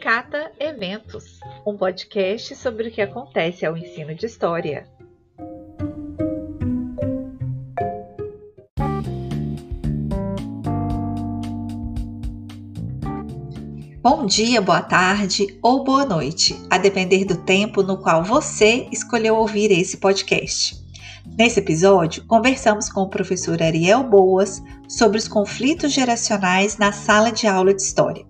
Cata Eventos, um podcast sobre o que acontece ao ensino de história. Bom dia, boa tarde ou boa noite, a depender do tempo no qual você escolheu ouvir esse podcast. Nesse episódio, conversamos com o professor Ariel Boas sobre os conflitos geracionais na sala de aula de História.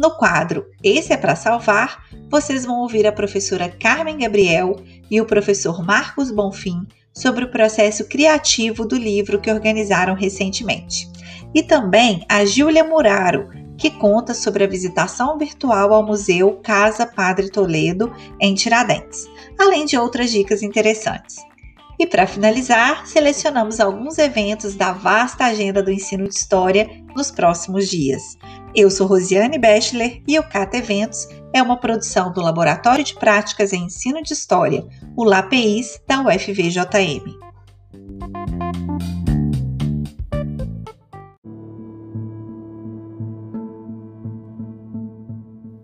No quadro Esse é para Salvar, vocês vão ouvir a professora Carmen Gabriel e o professor Marcos Bonfim sobre o processo criativo do livro que organizaram recentemente. E também a Júlia Muraro, que conta sobre a visitação virtual ao Museu Casa Padre Toledo, em Tiradentes, além de outras dicas interessantes. E para finalizar, selecionamos alguns eventos da vasta agenda do ensino de história nos próximos dias. Eu sou Rosiane Bechler e o Cata Eventos é uma produção do Laboratório de Práticas em Ensino de História, o LAPEIS, da UFVJM.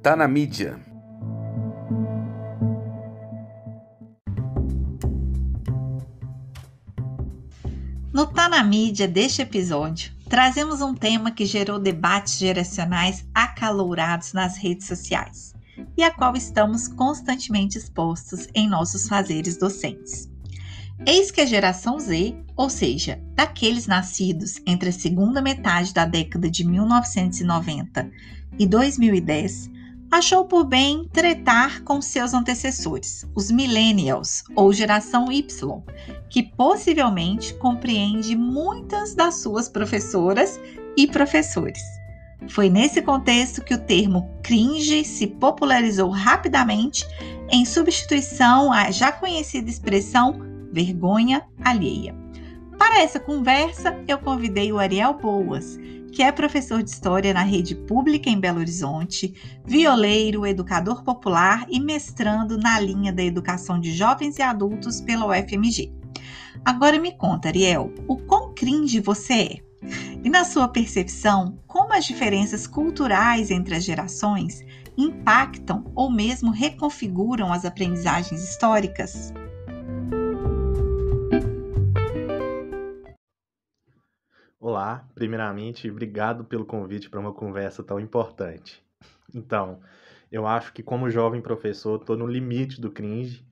Tá na mídia. No Tá na Mídia deste episódio, trazemos um tema que gerou debates geracionais acalorados nas redes sociais e a qual estamos constantemente expostos em nossos fazeres docentes. Eis que a geração Z, ou seja, daqueles nascidos entre a segunda metade da década de 1990 e 2010, achou por bem tretar com seus antecessores, os Millennials ou Geração Y, que possivelmente compreende muitas das suas professoras e professores. Foi nesse contexto que o termo cringe se popularizou rapidamente em substituição à já conhecida expressão vergonha alheia. Para essa conversa, eu convidei o Ariel Boas, que é professor de História na rede pública em Belo Horizonte, violeiro, educador popular e mestrando na linha da educação de jovens e adultos pela UFMG. Agora me conta, Ariel, o quão cringe você é? E na sua percepção, como as diferenças culturais entre as gerações impactam ou mesmo reconfiguram as aprendizagens históricas? Olá, primeiramente, obrigado pelo convite para uma conversa tão importante. Então, eu acho que como jovem professor, estou no limite do cringe.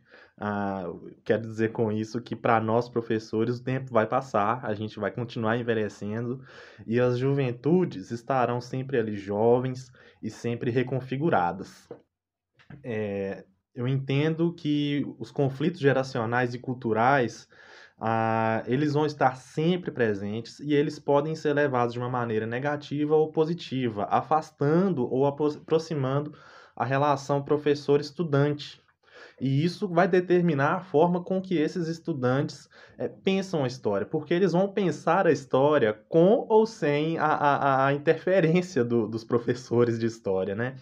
Quero dizer com isso que para nós professores o tempo vai passar, a gente vai continuar envelhecendo e as juventudes estarão sempre ali jovens e sempre reconfiguradas. Eu entendo que os conflitos geracionais e culturais eles vão estar sempre presentes e eles podem ser levados de uma maneira negativa ou positiva, afastando ou aproximando a relação professor-estudante. E isso vai determinar a forma com que esses estudantes pensam a história, porque eles vão pensar a história com ou sem a interferência dos professores de história, né?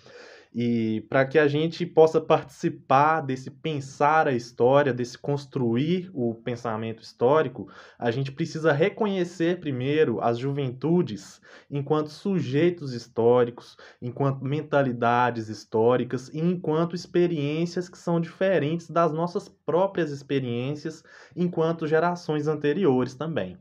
E para que a gente possa participar desse pensar a história, desse construir o pensamento histórico, a gente precisa reconhecer primeiro as juventudes enquanto sujeitos históricos, enquanto mentalidades históricas e enquanto experiências que são diferentes das nossas próprias experiências enquanto gerações anteriores também.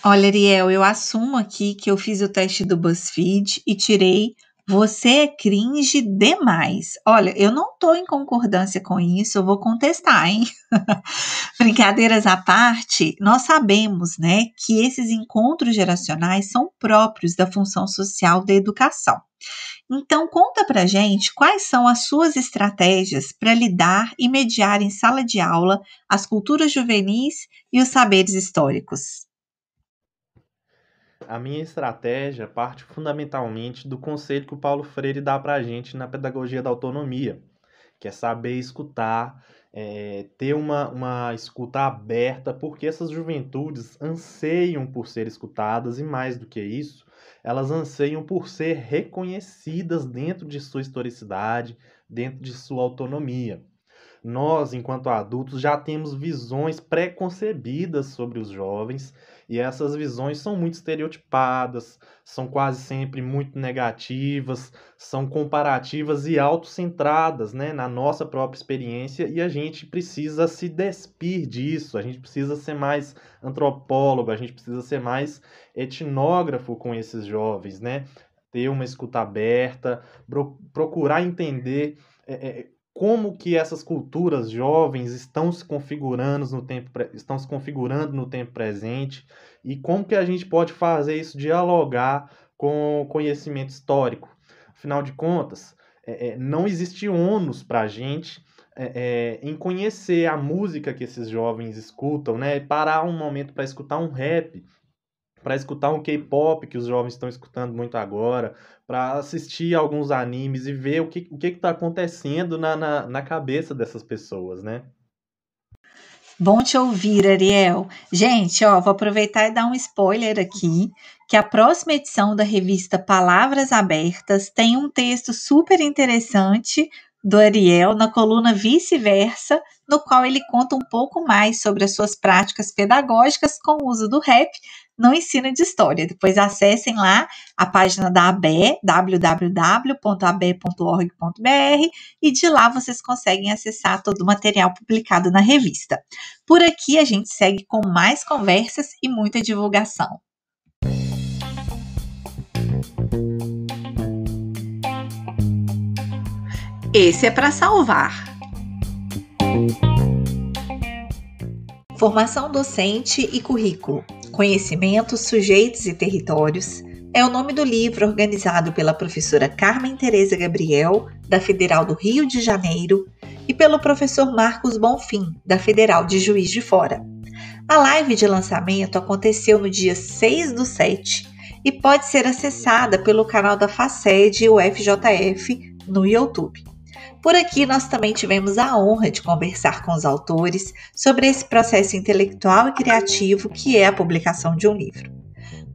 Olha, Ariel, eu assumo aqui que eu fiz o teste do BuzzFeed e tirei "Você é cringe demais". Olha, eu não estou em concordância com isso, eu vou contestar, hein? Brincadeiras à parte, nós sabemos, né, que esses encontros geracionais são próprios da função social da educação. Então, conta pra gente quais são as suas estratégias para lidar e mediar em sala de aula as culturas juvenis e os saberes históricos. A minha estratégia parte fundamentalmente do conceito que o Paulo Freire dá para a gente na pedagogia da autonomia, que é saber escutar, ter uma escuta aberta, porque essas juventudes anseiam por ser escutadas e, mais do que isso, elas anseiam por ser reconhecidas dentro de sua historicidade, dentro de sua autonomia. Nós, enquanto adultos, já temos visões pré-concebidas sobre os jovens, e essas visões são muito estereotipadas, são quase sempre muito negativas, são comparativas e autocentradas, né, na nossa própria experiência, e a gente precisa se despir disso, a gente precisa ser mais antropólogo, a gente precisa ser mais etnógrafo com esses jovens, né? Ter uma escuta aberta, procurar entender como que essas culturas jovens estão se configurando no tempo presente e como que a gente pode fazer isso dialogar com o conhecimento histórico. Afinal de contas, não existe ônus para a gente em conhecer a música que esses jovens escutam, né? Parar um momento para escutar um rap, para escutar um K-pop que os jovens estão escutando muito agora, para assistir alguns animes e ver o que está acontecendo na cabeça dessas pessoas, né? Bom te ouvir, Ariel. Gente, ó, vou aproveitar e dar um spoiler aqui, que a próxima edição da revista Palavras Abertas tem um texto super interessante do Ariel na coluna Vice-Versa, no qual ele conta um pouco mais sobre as suas práticas pedagógicas com o uso do rap no ensino de história. Depois acessem lá a página da ABE, www.abe.org.br, e de lá vocês conseguem acessar todo o material publicado na revista. Por aqui a gente segue com mais conversas e muita divulgação. Esse é para salvar. Formação docente e currículo. Conhecimentos, sujeitos e territórios é o nome do livro organizado pela professora Carmen Tereza Gabriel, da Federal do Rio de Janeiro, e pelo professor Marcos Bonfim, da Federal de Juiz de Fora. A live de lançamento aconteceu no dia 6/7 e pode ser acessada pelo canal da FACED e o FJF no YouTube. Por aqui nós também tivemos a honra de conversar com os autores sobre esse processo intelectual e criativo que é a publicação de um livro.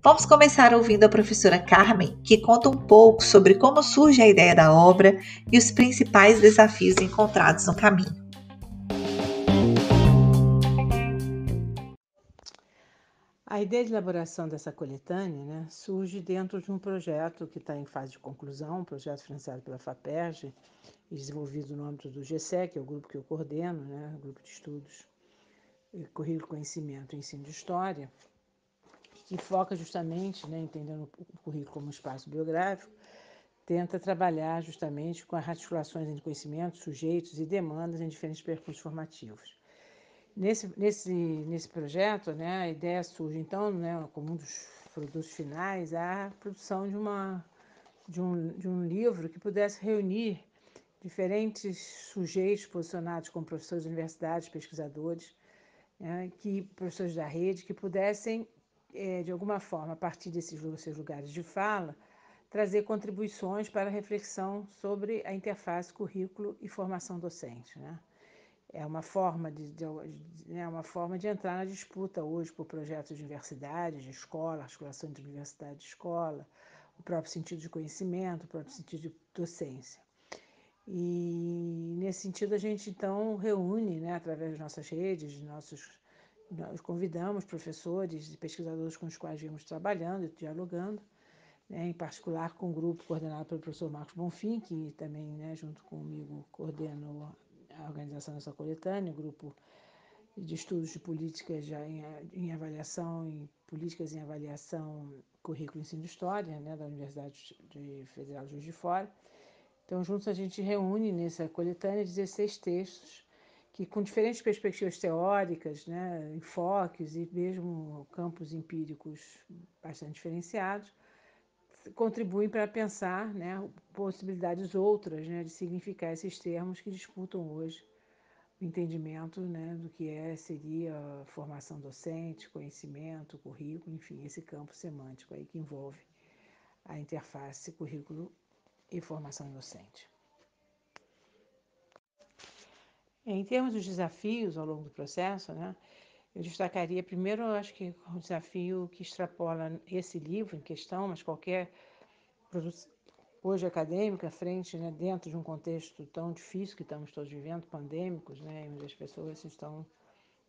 Vamos começar ouvindo a professora Carmen, que conta um pouco sobre como surge a ideia da obra e os principais desafios encontrados no caminho. A ideia de elaboração dessa coletânea, né, surge dentro de um projeto que está em fase de conclusão, um projeto financiado pela FAPERJ e desenvolvido no âmbito do GSEC, que é o grupo que eu coordeno, né, Grupo de Estudos, Currículo, Conhecimento e Ensino de História, que foca justamente, né, entendendo o currículo como um espaço biográfico, tenta trabalhar justamente com as articulações entre conhecimentos, sujeitos e demandas em diferentes percursos formativos. Nesse projeto, né, a ideia surge, então, né, como um dos produtos finais, a produção de um livro que pudesse reunir diferentes sujeitos posicionados como professores de universidades, pesquisadores, né, professores da rede, que pudessem, de alguma forma, a partir desses seus lugares de fala, trazer contribuições para a reflexão sobre a interface currículo e formação docente, né? É uma forma de entrar na disputa hoje por projetos de universidade, de escola, articulação entre universidade e escola, o próprio sentido de conhecimento, o próprio sentido de docência. E, nesse sentido, a gente, então, reúne, né, através das nossas redes, nós convidamos professores e pesquisadores com os quais viemos trabalhando e dialogando, né, em particular com um grupo coordenado pelo professor Marcos Bonfim, que também, né, junto comigo, coordenou a organização dessa coletânea, o grupo de estudos de políticas em avaliação, em políticas em avaliação, currículo e ensino de história, né, da Universidade Federal de Juiz de Fora. Então, juntos a gente reúne nessa coletânea 16 textos que, com diferentes perspectivas teóricas, né, enfoques e mesmo campos empíricos bastante diferenciados, contribuem para pensar, né, possibilidades outras, né, de significar esses termos que disputam hoje o entendimento, né, do que seria formação docente, conhecimento, currículo, enfim, esse campo semântico aí que envolve a interface currículo e formação docente. Em termos dos desafios ao longo do processo, né, eu destacaria primeiro, eu acho que o desafio que extrapola esse livro em questão, mas qualquer hoje acadêmica, frente, né, dentro de um contexto tão difícil que estamos todos vivendo, pandêmicos, né, onde as pessoas estão,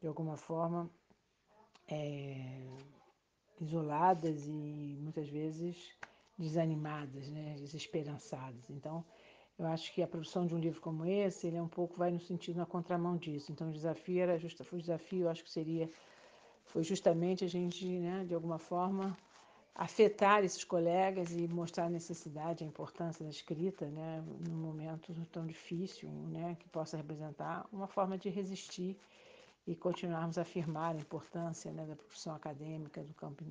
de alguma forma, isoladas e muitas vezes desanimadas, né, desesperançadas. Então, eu acho que a produção de um livro como esse, ele é um pouco, vai no sentido, na contramão disso. Então, o desafio foi o desafio, eu acho que foi justamente a gente, né, de alguma forma, afetar esses colegas e mostrar a necessidade, a importância da escrita, né, num momento tão difícil, né, que possa representar uma forma de resistir e continuarmos a afirmar a importância, né, da profissão acadêmica, do campo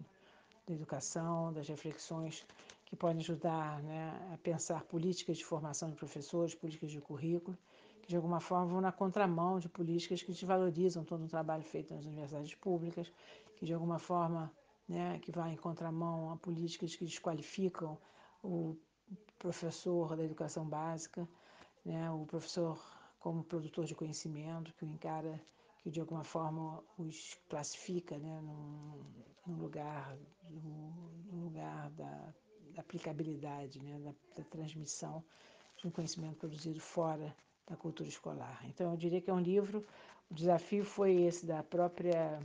da educação, das reflexões que podem ajudar, né, a pensar políticas de formação de professores, políticas de currículo, que de alguma forma vão na contramão de políticas que desvalorizam todo o trabalho feito nas universidades públicas, que de alguma forma, né, que vai em contramão a políticas que desqualificam o professor da educação básica, né, o professor como produtor de conhecimento, que o encara, que de alguma forma os classifica, né, no lugar, no lugar da aplicabilidade, né, da transmissão de um conhecimento produzido fora da cultura escolar. Então, eu diria que é um livro, o desafio foi esse da própria...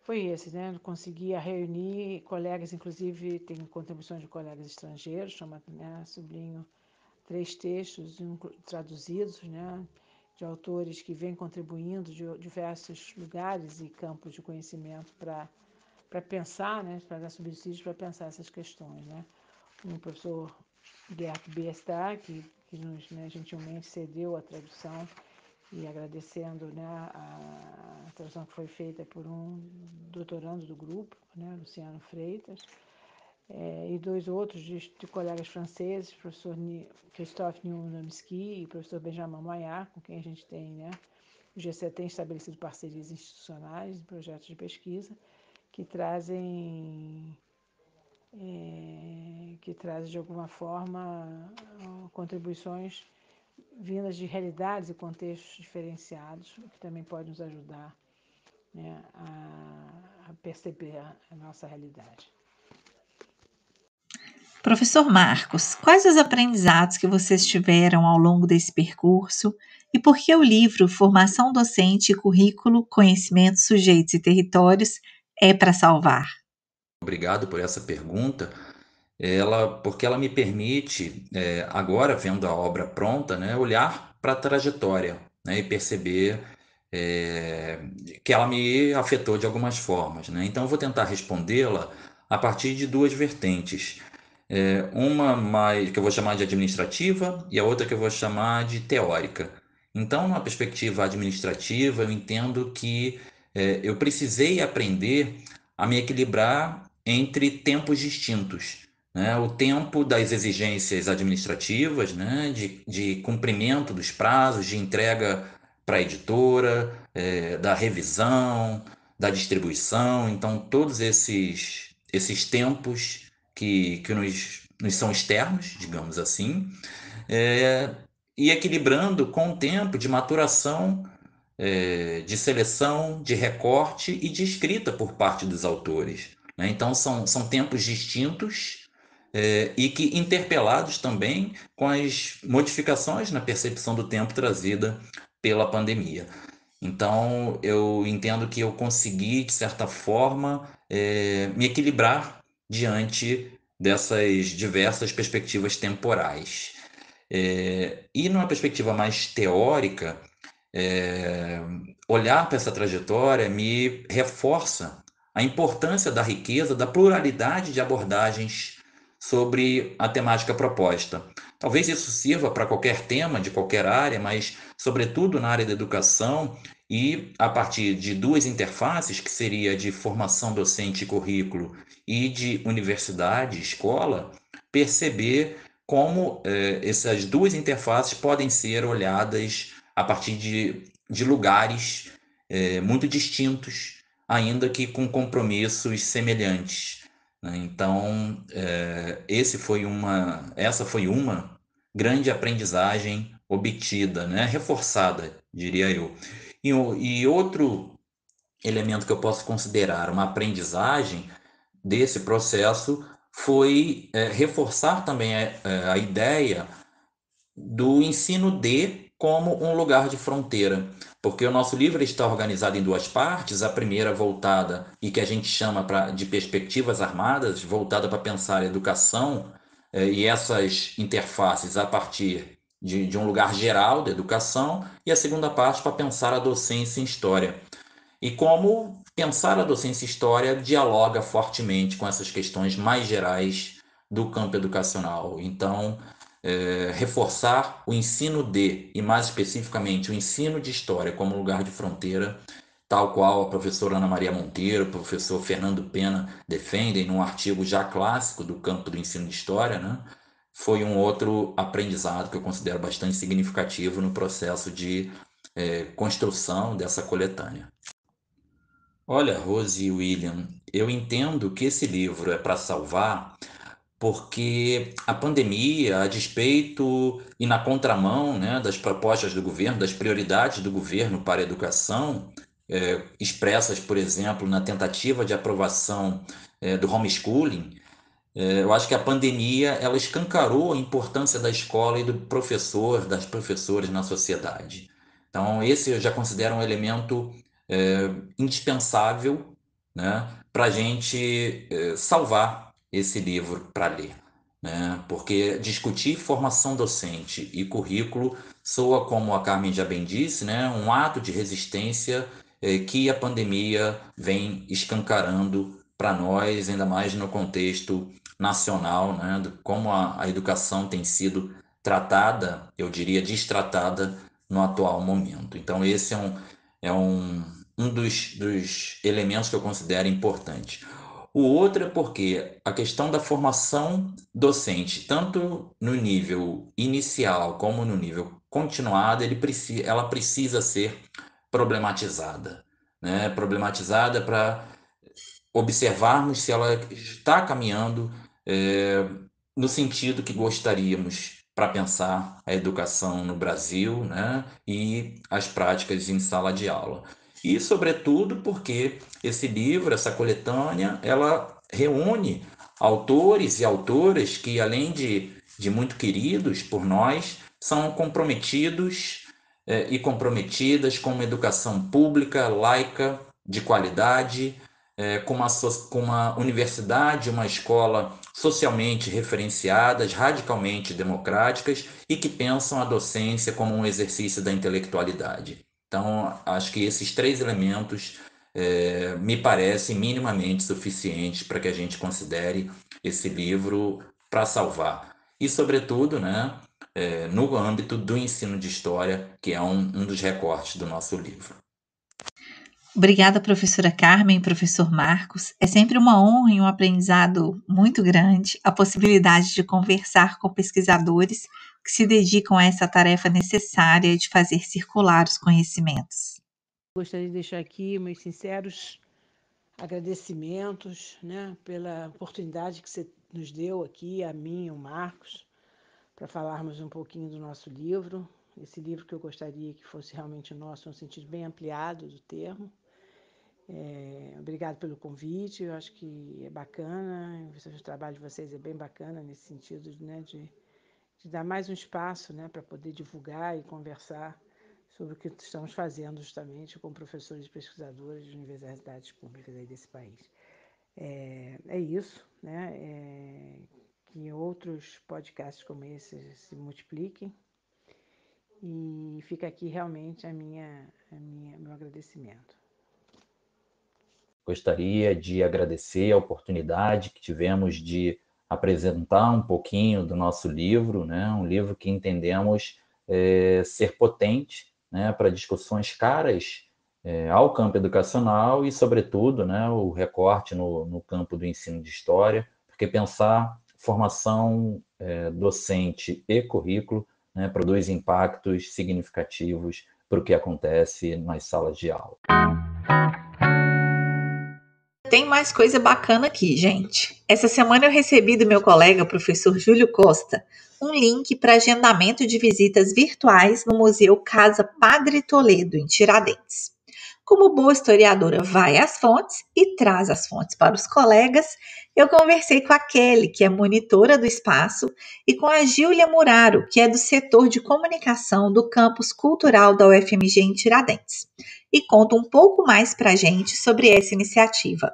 Foi esse, né? Conseguir reunir colegas, inclusive tem contribuições de colegas estrangeiros, chama, né, sublinho 3 textos traduzidos, né, de autores que vêm contribuindo de diversos lugares e campos de conhecimento para pensar, né, para dar subsídios para pensar essas questões, né. O professor Gert Biestar, que nos, né, gentilmente cedeu a tradução, e agradecendo, né, a tradução que foi feita por um doutorando do grupo, né, Luciano Freitas, e 2 outros de colegas franceses, o professor Christophe Niunamski e o professor Benjamin Moyar, com quem a gente tem, né, o GC tem estabelecido parcerias institucionais e projetos de pesquisa que trazem de alguma forma contribuições vindas de realidades e contextos diferenciados, que também pode nos ajudar, né, a perceber a nossa realidade. Professor Marcos, quais os aprendizados que vocês tiveram ao longo desse percurso e por que o livro Formação Docente e Currículo, Conhecimentos, Sujeitos e Territórios é para salvar? Obrigado por essa pergunta. Porque ela me permite, agora vendo a obra pronta, né, olhar para a trajetória, né, e perceber que ela me afetou de algumas formas, né? Então eu vou tentar respondê-la a partir de 2 vertentes. Uma mais que eu vou chamar de administrativa e a outra que eu vou chamar de teórica. Então, numa perspectiva administrativa, eu entendo que eu precisei aprender a me equilibrar entre tempos distintos, né? O tempo das exigências administrativas, né? De cumprimento dos prazos, de entrega para a editora, da revisão, da distribuição. Então, todos esses tempos que nos são externos, digamos assim, é, e equilibrando com o tempo de maturação, de seleção, de recorte e de escrita por parte dos autores, né? Então são tempos distintos, e que interpelados também com as modificações na percepção do tempo trazida pela pandemia. Então, eu entendo que eu consegui, de certa forma, me equilibrar diante dessas diversas perspectivas temporais. E numa perspectiva mais teórica, é, olhar para essa trajetória me reforça a importância da riqueza, da pluralidade de abordagens sobre a temática proposta. Talvez isso sirva para qualquer tema, de qualquer área, mas, sobretudo, na área da educação, e a partir de 2 interfaces, que seria de formação docente e currículo e de universidade, escola, perceber como essas 2 interfaces podem ser olhadas a partir de lugares muito distintos, ainda que com compromissos semelhantes, né? Então, essa foi uma grande aprendizagem obtida, né? Reforçada, diria eu. E outro elemento que eu posso considerar uma aprendizagem desse processo foi reforçar também a ideia do ensino D como um lugar de fronteira, porque o nosso livro está organizado em duas partes, a primeira voltada, e que a gente chama de perspectivas armadas, voltada para pensar a educação e essas interfaces a partir de um lugar geral da educação, e a segunda parte para pensar a docência em história. E como pensar a docência em história dialoga fortemente com essas questões mais gerais do campo educacional. Então, reforçar o ensino e mais especificamente, o ensino de história como lugar de fronteira, tal qual a professora Ana Maria Monteiro, o professor Fernando Pena defendem num artigo já clássico do campo do ensino de história, né? Foi um outro aprendizado que eu considero bastante significativo no processo de construção dessa coletânea. Olha, Rose e William, eu entendo que esse livro é para salvar porque a pandemia, a despeito e na contramão, né, das propostas do governo, das prioridades do governo para a educação, expressas, por exemplo, na tentativa de aprovação do homeschooling, eu acho que a pandemia ela escancarou a importância da escola e do professor, das professoras na sociedade. Então, esse eu já considero um elemento indispensável, né, para a gente salvar esse livro para ler. Né? Porque discutir formação docente e currículo soa, como a Carmen já bem disse, né, um ato de resistência que a pandemia vem escancarando para nós, ainda mais no contexto nacional, né, de como a educação tem sido tratada, eu diria destratada, no atual momento. Então, esse é um dos elementos que eu considero importante. O outro é porque a questão da formação docente, tanto no nível inicial como no nível continuado, ela precisa ser problematizada, né? Problematizada para observarmos se ela está caminhando no sentido que gostaríamos para pensar a educação no Brasil, né, e as práticas em sala de aula. E, sobretudo, porque esse livro, essa coletânea, ela reúne autores e autoras que, além de muito queridos por nós, são comprometidos e comprometidas com uma educação pública, laica, de qualidade, com uma universidade, uma escola socialmente referenciadas, radicalmente democráticas e que pensam a docência como um exercício da intelectualidade. Então, acho que esses três elementos me parecem minimamente suficientes para que a gente considere esse livro para salvar. E, sobretudo, né, no âmbito do ensino de história, que é um dos recortes do nosso livro. Obrigada, professora Carmen e professor Marcos. É sempre uma honra e um aprendizado muito grande a possibilidade de conversar com pesquisadores que se dedicam a essa tarefa necessária de fazer circular os conhecimentos. Gostaria de deixar aqui meus sinceros agradecimentos, né, pela oportunidade que você nos deu aqui, a mim e ao Marcos, para falarmos um pouquinho do nosso livro. Esse livro que eu gostaria que fosse realmente nosso, no sentido bem ampliado do termo. Obrigado pelo convite, eu acho que é bacana, o trabalho de vocês é bem bacana nesse sentido, né, de dar mais um espaço, né, para poder divulgar e conversar sobre o que estamos fazendo justamente com professores e pesquisadores de universidades públicas aí desse país. É isso, né, que outros podcasts como esse se multipliquem e fica aqui realmente meu agradecimento. Gostaria de agradecer a oportunidade que tivemos de apresentar um pouquinho do nosso livro, né? Um livro que entendemos ser potente, né, para discussões caras ao campo educacional e, sobretudo, né, o recorte no campo do ensino de história, porque pensar formação docente e currículo, né, produz impactos significativos para o que acontece nas salas de aula. Tem mais coisa bacana aqui, gente. Essa semana eu recebi do meu colega, professor Júlio Costa, um link para agendamento de visitas virtuais no Museu Casa Padre Toledo, em Tiradentes. Como boa historiadora, vai às fontes e traz as fontes para os colegas. Eu conversei com a Kelly, que é monitora do espaço, e com a Júlia Muraro, que é do setor de comunicação do campus cultural da UFMG em Tiradentes, e conta um pouco mais para a gente sobre essa iniciativa.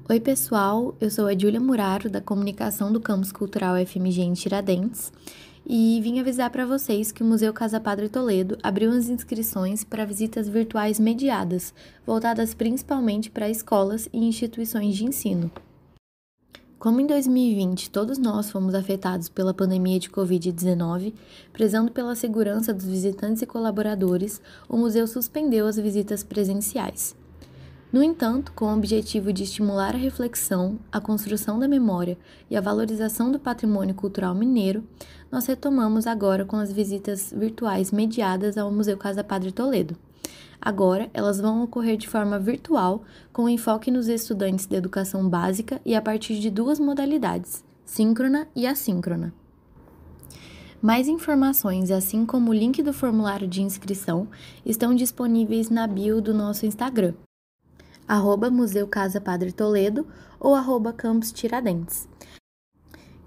Oi pessoal, eu sou a Júlia Muraro, da comunicação do campus cultural UFMG em Tiradentes, e vim avisar para vocês que o Museu Casa Padre Toledo abriu as inscrições para visitas virtuais mediadas, voltadas principalmente para escolas e instituições de ensino. Como em 2020 todos nós fomos afetados pela pandemia de Covid-19, prezando pela segurança dos visitantes e colaboradores, o museu suspendeu as visitas presenciais. No entanto, com o objetivo de estimular a reflexão, a construção da memória e a valorização do patrimônio cultural mineiro, nós retomamos agora com as visitas virtuais mediadas ao Museu Casa Padre Toledo. Agora, elas vão ocorrer de forma virtual, com enfoque nos estudantes de educação básica e a partir de 2 modalidades, síncrona e assíncrona. Mais informações, assim como o link do formulário de inscrição, estão disponíveis na bio do nosso Instagram, @Museu Casa Padre Toledo ou @Campus Tiradentes.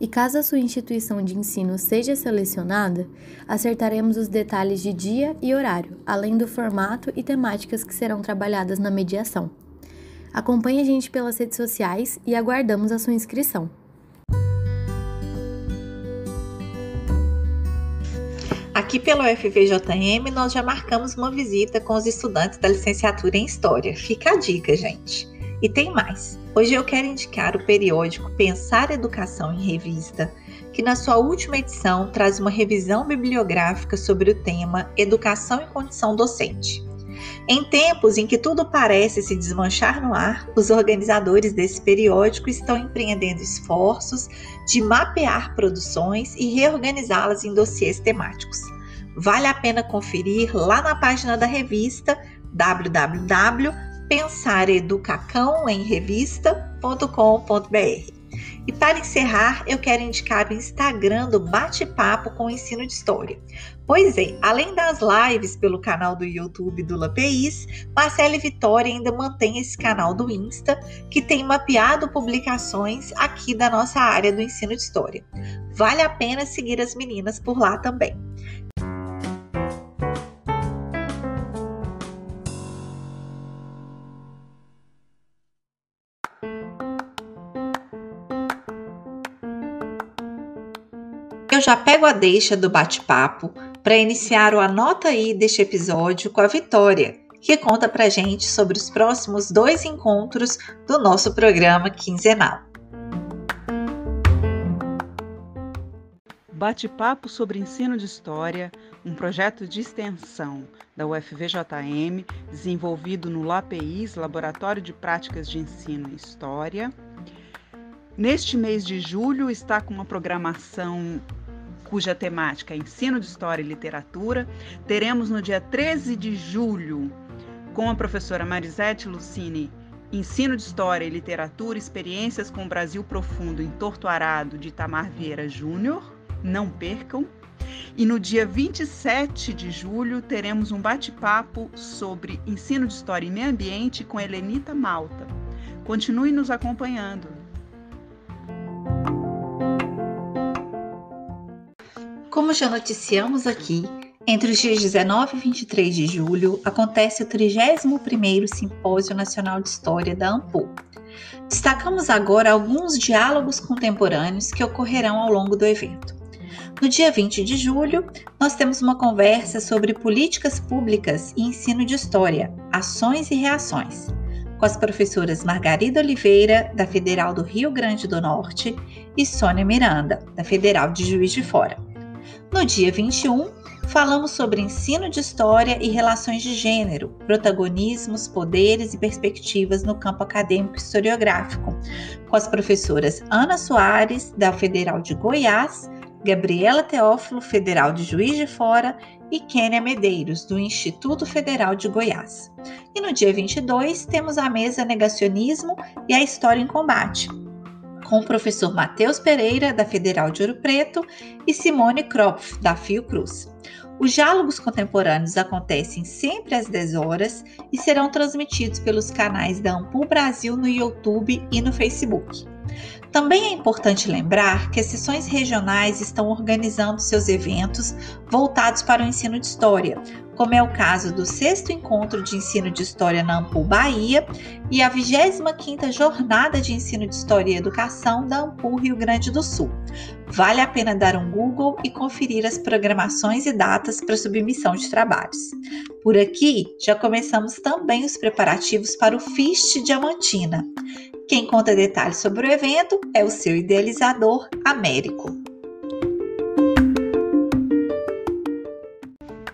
E caso a sua instituição de ensino seja selecionada, acertaremos os detalhes de dia e horário, além do formato e temáticas que serão trabalhadas na mediação. Acompanhe a gente pelas redes sociais e aguardamos a sua inscrição. Aqui pelo UFVJM, nós já marcamos uma visita com os estudantes da licenciatura em História. Fica a dica, gente. E tem mais. Hoje eu quero indicar o periódico Pensar Educação em Revista, que na sua última edição traz uma revisão bibliográfica sobre o tema Educação em Condição Docente. Em tempos em que tudo parece se desmanchar no ar, os organizadores desse periódico estão empreendendo esforços de mapear produções e reorganizá-las em dossiês temáticos. Vale a pena conferir lá na página da revista www.pensareducacãoemrevista.com.br. E para encerrar, eu quero indicar o Instagram do Bate-Papo com Ensino de História. Pois é, além das lives pelo canal do YouTube do LAPIs, Marcela e Vitória ainda mantém esse canal do Insta, que tem mapeado publicações aqui da nossa área do ensino de história. Vale a pena seguir as meninas por lá também. Eu já pego a deixa do bate-papo para iniciar o Anota Aí deste episódio com a Vitória, que conta pra gente sobre os próximos 2 encontros do nosso programa quinzenal. Bate-papo sobre ensino de história, um projeto de extensão da UFVJM, desenvolvido no LAPIs, Laboratório de Práticas de Ensino em História. Neste mês de julho está com uma programação cuja temática é Ensino de História e Literatura. Teremos no dia 13 de julho, com a professora Marisete Lucini, Ensino de História e Literatura, Experiências com o Brasil Profundo em Torto Arado, de Itamar Vieira Júnior. Não percam. E no dia 27 de julho teremos um bate-papo sobre Ensino de História e Meio Ambiente com Helenita Malta. Continue nos acompanhando. Como já noticiamos aqui, entre os dias 19 e 23 de julho acontece o 31º Simpósio Nacional de História da ANPU. Destacamos agora alguns diálogos contemporâneos que ocorrerão ao longo do evento. No dia 20 de julho, nós temos uma conversa sobre políticas públicas e ensino de história, ações e reações, com as professoras Margarida Oliveira, da Federal do Rio Grande do Norte, e Sônia Miranda, da Federal de Juiz de Fora. No dia 21, falamos sobre ensino de história e relações de gênero, protagonismos, poderes e perspectivas no campo acadêmico historiográfico, com as professoras Ana Soares, da Federal de Goiás, Gabriela Teófilo, Federal de Juiz de Fora, e Kênia Medeiros, do Instituto Federal de Goiás. E no dia 22, temos a mesa Negacionismo e a História em Combate, com o professor Matheus Pereira, da Federal de Ouro Preto, e Simone Kropf, da Fiocruz. Os diálogos contemporâneos acontecem sempre às 10 horas e serão transmitidos pelos canais da Ampul Brasil no YouTube e no Facebook. Também é importante lembrar que as seções regionais estão organizando seus eventos voltados para o ensino de História, como é o caso do 6º Encontro de Ensino de História na Ampul Bahia e a 25ª Jornada de Ensino de História e Educação da Ampul Rio Grande do Sul. Vale a pena dar um Google e conferir as programações e datas para submissão de trabalhos. Por aqui, já começamos também os preparativos para o FIST Diamantina. Quem conta detalhes sobre o evento é o seu idealizador, Américo.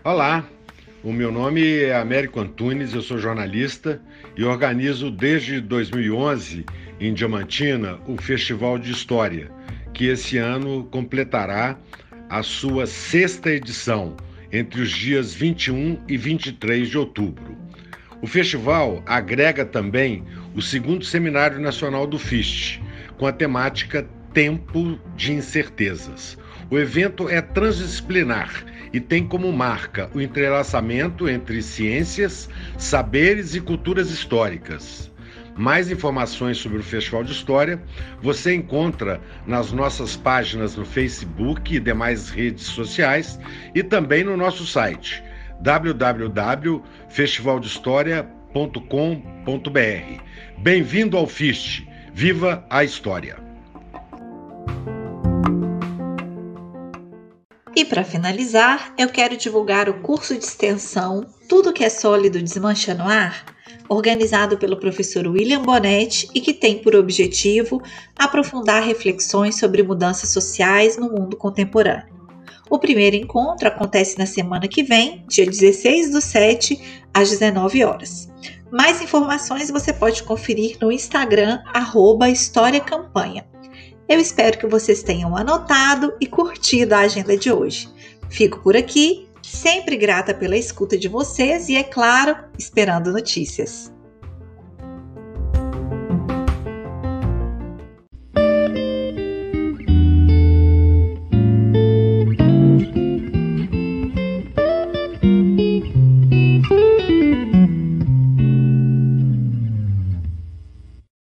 Olá, o meu nome é Américo Antunes, eu sou jornalista e organizo desde 2011 em Diamantina o Festival de História, que esse ano completará a sua 6ª edição, entre os dias 21 e 23 de outubro. O festival agrega também o 2º Seminário Nacional do FIST, com a temática Tempo de Incertezas. O evento é transdisciplinar e tem como marca o entrelaçamento entre ciências, saberes e culturas históricas. Mais informações sobre o Festival de História você encontra nas nossas páginas no Facebook e demais redes sociais e também no nosso site www.festivaldehistoria.com.br. Bem-vindo ao FIST! Viva a História! E para finalizar, eu quero divulgar o curso de extensão Tudo que é Sólido Desmancha no Ar, organizado pelo professor William Bonetti e que tem por objetivo aprofundar reflexões sobre mudanças sociais no mundo contemporâneo. O primeiro encontro acontece na semana que vem, dia 16/7, às 19 horas. Mais informações você pode conferir no Instagram, @historiacampanha. Eu espero que vocês tenham anotado e curtido a agenda de hoje. Fico por aqui, sempre grata pela escuta de vocês e, é claro, esperando notícias.